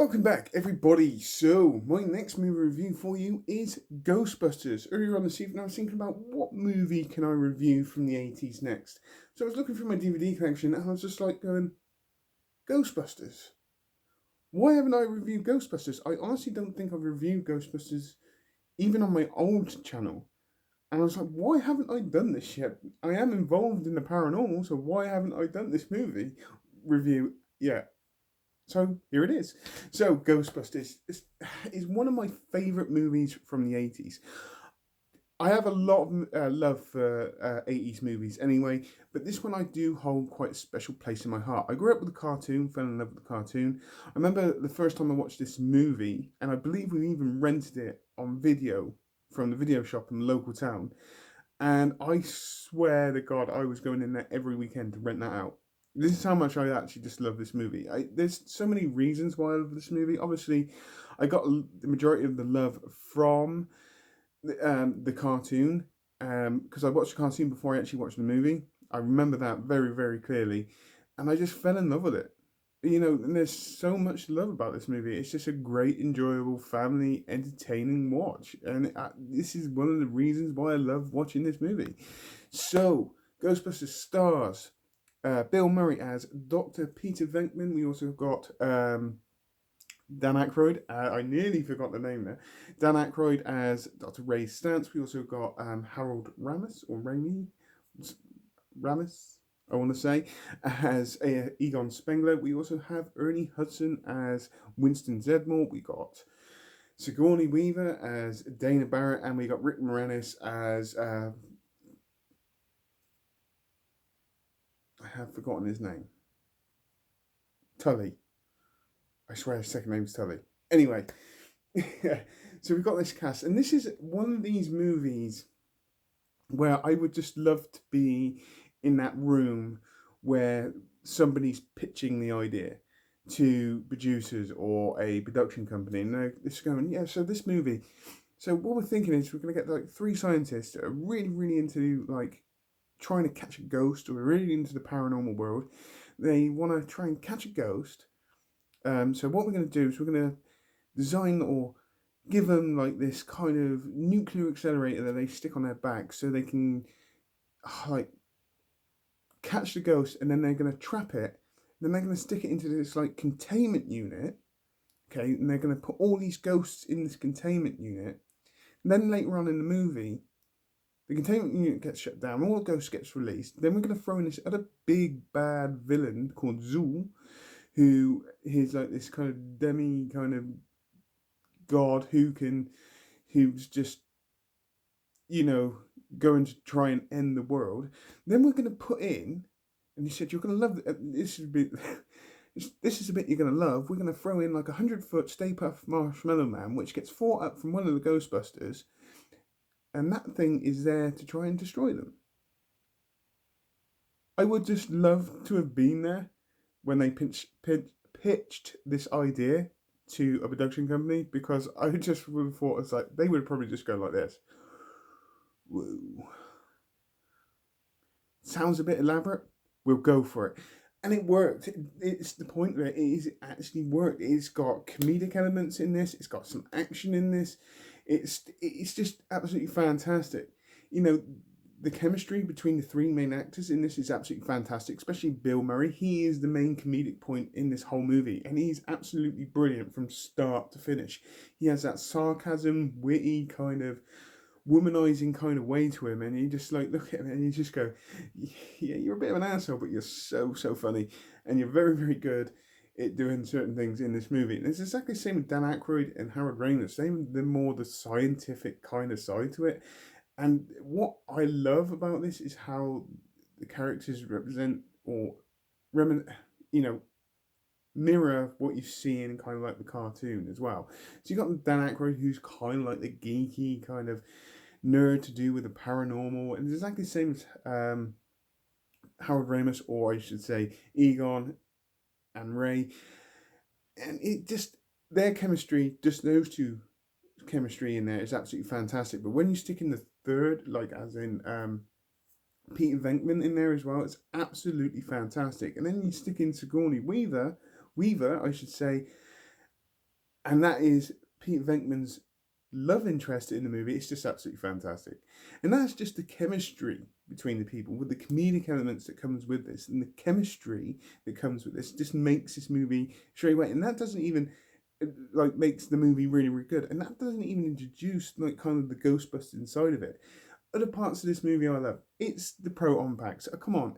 Welcome back, everybody. So, my next movie review for you is Ghostbusters. Earlier on this evening, I was thinking about what movie can I review from the 80s next. So, I was looking through my DVD collection and I was just like going, Ghostbusters. Why haven't I reviewed Ghostbusters? I honestly don't think I've reviewed Ghostbusters even on my old channel. And I was like, why haven't I done this yet? I am involved in the paranormal, so why haven't I done this movie review yet? So here it is. So Ghostbusters is one of my favourite movies from the 80s. I have a lot of love for 80s movies anyway, but this one I do hold quite a special place in my heart. I grew up with the cartoon, fell in love with the cartoon. I remember the first time I watched this movie, and I believe we even rented it on video from the video shop in the local town. And I swear to God, I was going in there every weekend to rent that out. This is how much I actually just love this movie. There's so many reasons why I love this movie. Obviously, I got the majority of the love from the cartoon because I watched the cartoon before I actually watched the movie. I remember that very, very clearly. And I just fell in love with it. You know, and there's so much to love about this movie. It's just a great, enjoyable, family, entertaining watch. And this is one of the reasons why I love watching this movie. So, Ghostbusters stars Bill Murray as Dr. Peter Venkman. We also got Dan Aykroyd. I nearly forgot the name there. Dan Aykroyd as Dr. Ray Stantz. We also got Harold Ramis or Raimi Ramis. I want to say as Egon Spengler. We also have Ernie Hudson as Winston Zedmore. We got Sigourney Weaver as Dana Barrett, and we got Rick Moranis as I have forgotten his name. Tully. I swear his second name's Tully. Anyway, so we've got this cast, and this is one of these movies where I would just love to be in that room where somebody's pitching the idea to producers or a production company, and they're just going, yeah, so this movie. So what we're thinking is we're going to get like three scientists that are really, really into like trying to catch a ghost, or really into the paranormal world. They want to try and catch a ghost. So what we're going to do is we're going to design or give them like this kind of nuclear accelerator that they stick on their back so they can like catch the ghost, and then they're going to trap it. Then they're going to stick it into this like containment unit. Okay, and they're going to put all these ghosts in this containment unit. And then later on in the movie, the containment unit gets shut down, all the ghosts gets released. Then we're going to throw in this other big bad villain called Zool, who is like this kind of demi kind of god who's just, you know, going to try and end the world. Then we're going to put in, and he said, you're going to love this is a bit, this is a bit you're going to love. We're going to throw in like 100-foot Stay Puft Marshmallow Man, which gets fought up from one of the Ghostbusters, and that thing is there to try and destroy them. I would just love to have been there when they pitched this idea to a production company, because I just would have thought it's like they would probably just go like this. Woo. Sounds a bit elaborate. We'll go for it. And it worked. It's the point where it actually worked. It's got comedic elements in this. It's got some action in this. It's just absolutely fantastic. You know, the chemistry between the three main actors in this is absolutely fantastic, especially Bill Murray. He is the main comedic point in this whole movie, and he's absolutely brilliant from start to finish. He has that sarcasm, witty, kind of womanizing kind of way to him, and you just like look at him and you just go, yeah, you're a bit of an asshole, but you're so funny, and you're very, very good at doing certain things in this movie. And it's exactly the same with Dan Aykroyd and Harold Ramis. They're more the scientific kind of side to it. And what I love about this is how the characters represent or mirror what you see in kind of like the cartoon as well. So you got Dan Aykroyd, who's kind of like the geeky kind of nerd to do with the paranormal, and it's exactly the same as Harold Ramis, or I should say Egon and Ray. And it just, their chemistry, just those two chemistry in there is absolutely fantastic. But when you stick in the third, like as in Peter Venkman in there as well, it's absolutely fantastic. And then you stick in Sigourney Weaver, I should say, and that is Peter Venkman's love interest in the movie. It's just absolutely fantastic, and that's just the chemistry between the people, with the comedic elements that comes with this, and the chemistry that comes with this just makes this movie straight away. And that doesn't even like makes the movie really really good, and that doesn't even introduce like kind of the Ghostbusters inside of it. Other parts of this movie I love. It's the proton packs. Oh, come on,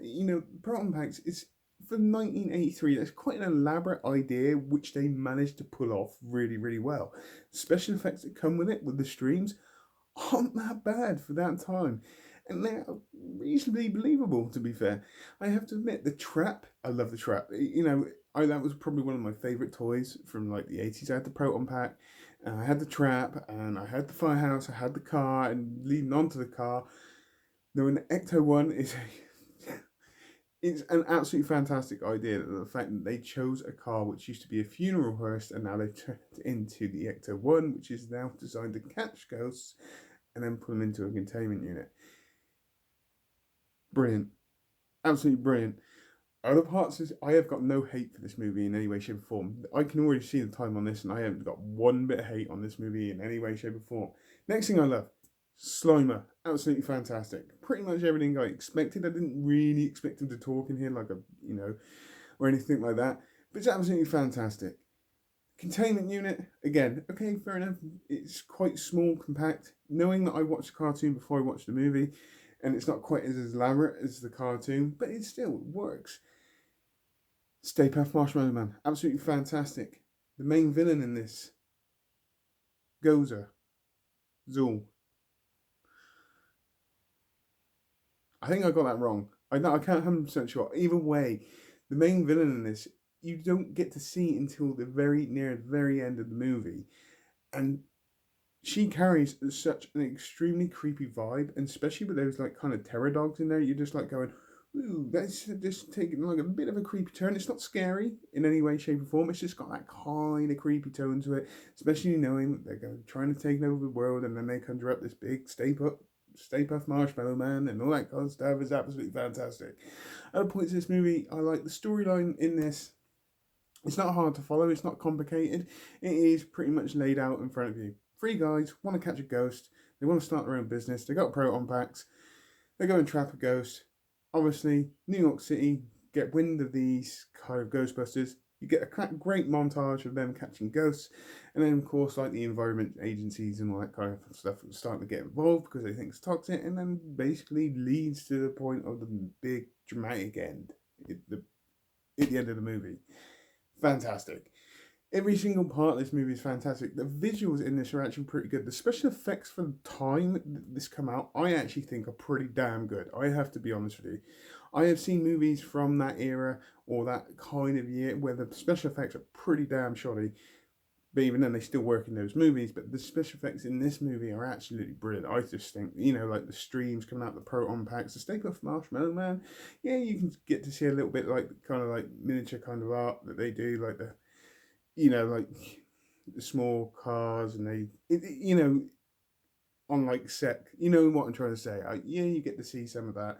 proton packs is for 1983. That's quite an elaborate idea, which they managed to pull off really, really well. Special effects that come with it, with the streams, aren't that bad for that time. And they're reasonably believable, to be fair. I have to admit, the trap, I love the trap. That was probably one of my favourite toys from like the 80s. I had the proton pack, and I had the trap, and I had the firehouse, I had the car, and leading onto the car. Now, an Ecto 1 is it's an absolutely fantastic idea. The fact that they chose a car which used to be a funeral hearse, and now they turned it into the Ecto 1, which is now designed to catch ghosts and then put them into a containment unit. Brilliant. Absolutely brilliant. Other parts is I have got no hate for this movie in any way, shape, or form. I can already see the time on this, and I haven't got one bit of hate on this movie in any way, shape, or form. Next thing I love, Slimer. Absolutely fantastic. Pretty much everything I expected. I didn't really expect him to talk in here like or anything like that. But it's absolutely fantastic. Containment unit, again, okay, fair enough. It's quite small, compact. Knowing that I watched the cartoon before I watched the movie, and it's not quite as elaborate as the cartoon, but it still works. Stay Puft Marshmallow Man, absolutely fantastic. The main villain in this, Gozer, Zool. I think I got that wrong. I can't 100% sure. Either way, the main villain in this, you don't get to see until the very end of the movie. And she carries such an extremely creepy vibe, and especially with those like kind of terror dogs in there, you're just like going, ooh, that's just taking like a bit of a creepy turn. It's not scary in any way, shape, or form. It's just got that kind of creepy tone to it, especially knowing that they're trying to take over the world, and then they conjure up this big Stay Puft Marshmallow Man and all that kind of stuff. Is absolutely fantastic. Other points in this movie, I like the storyline in this. It's not hard to follow, it's not complicated. It is pretty much laid out in front of you. Three guys want to catch a ghost, they want to start their own business, they got proton packs, they go and trap a ghost. Obviously, New York City get wind of these kind of Ghostbusters. You get a great montage of them catching ghosts, and then of course like the environment agencies and all that kind of stuff starting to get involved because they think it's toxic, and then basically leads to the point of the big dramatic end at the end of the movie. Fantastic. Every single part of this movie is fantastic. The visuals in this are actually pretty good. The special effects for the time this come out, I actually think are pretty damn good. I have to be honest with you. I have seen movies from that era or that kind of year where the special effects are pretty damn shoddy. But even then, they still work in those movies. But the special effects in this movie are absolutely brilliant. I just think, like the streams coming out, the proton packs, the Stay Puft Marshmallow Man. Yeah, you can get to see a little bit like kind of like miniature kind of art that they do, like like the small cars, and on like set. You know what I'm trying to say? Yeah, you get to see some of that.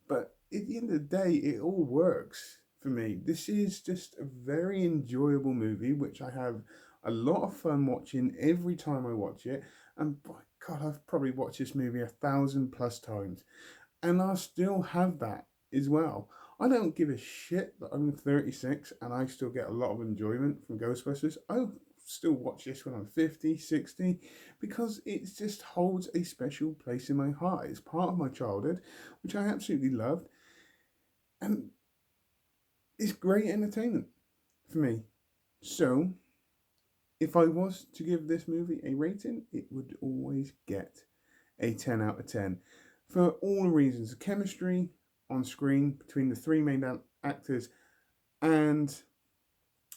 But at the end of the day, it all works for me. This is just a very enjoyable movie, which I have a lot of fun watching every time I watch it. And by God, I've probably watched this movie 1,000+ times. And I still have that as well. I don't give a shit that I'm 36 and I still get a lot of enjoyment from Ghostbusters. I'll still watch this when I'm 50, 60, because it just holds a special place in my heart. It's part of my childhood, which I absolutely loved. And it's great entertainment for me. So, if I was to give this movie a rating, it would always get a 10 out of 10. For all the reasons, the chemistry on screen between the three main actors and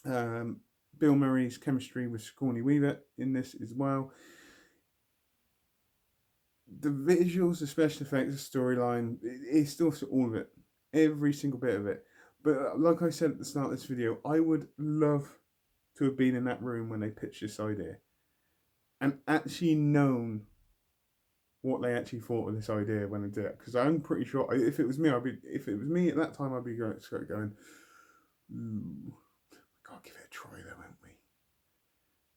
Bill Murray's chemistry with Sigourney Weaver in this as well. The visuals, the special effects, the storyline, it's still all of it. Every single bit of it. But like I said at the start of this video, I would love to have been in that room when they pitched this idea and actually known what they actually thought of this idea when they did it. Because I'm pretty sure if it was me, if it was me at that time, I'd be going, ooh, we gotta give it a try though, won't we?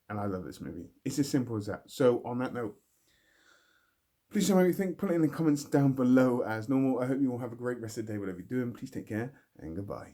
And I love this movie. It's as simple as that. So on that note, please tell me what you think. Put it in the comments down below as normal. I hope you all have a great rest of the day, whatever you're doing. Please take care and goodbye.